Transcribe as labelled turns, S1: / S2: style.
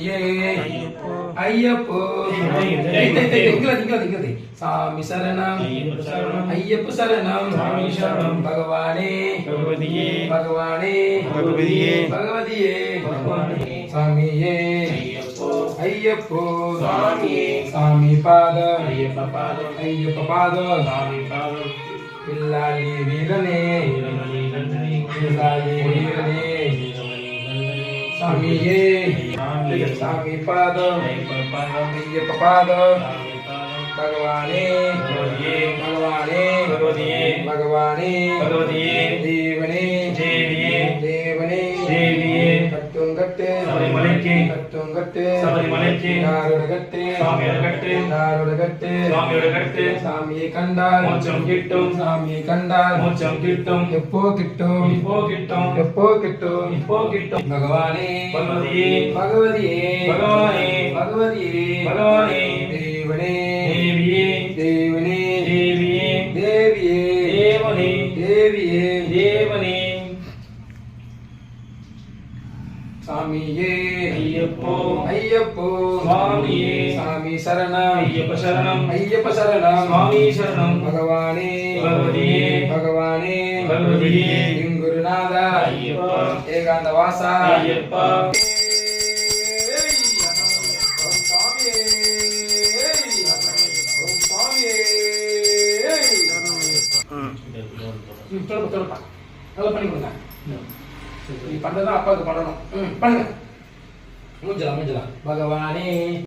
S1: சாமியே ஐயப்போ இங்கது சாமி சரணம் ஐயப்ப சரணம் சாமி சரணம் பகவானே பகவதியே பகவானே பகவதியே பகவதியே சாமியே ஐயப்போ சாமி பாதம் ஐயப்ப பாதம் சாமி பாதம் பில்லாளி வீரனே பில்லாளி வீரனே சாமியே சாமி பாதம் ஐயப்ப பாதம் பகவானே பகவானே பகவானே பகவதியே தேவனே தேவனே கட்டுங்கட்டு சபரிமலைக்கு நாரோடகட்டு சாமியை கண்டால் மோட்சம் கிட்டும் சாமியை கண்டால் மோட்சம் கிட்டும் எப்போ கிட்டும் பகவானே பகவதியே தேவனே தேவனே தேவனே சாமியே ஐயப்போ சாமி சரணம் ஐயப்ப சரணம் சாமி சரணம் பகவானே பகவானே குருநாதா ஏகாந்த வாசா சொல்லுப்பா நல்லா பண்ணி கொடுங்க. நீ பண்றதா அப்பாவுக்கு பண்ணணும். பண்ணுங்க. மூஞ்சலாம் பகவானே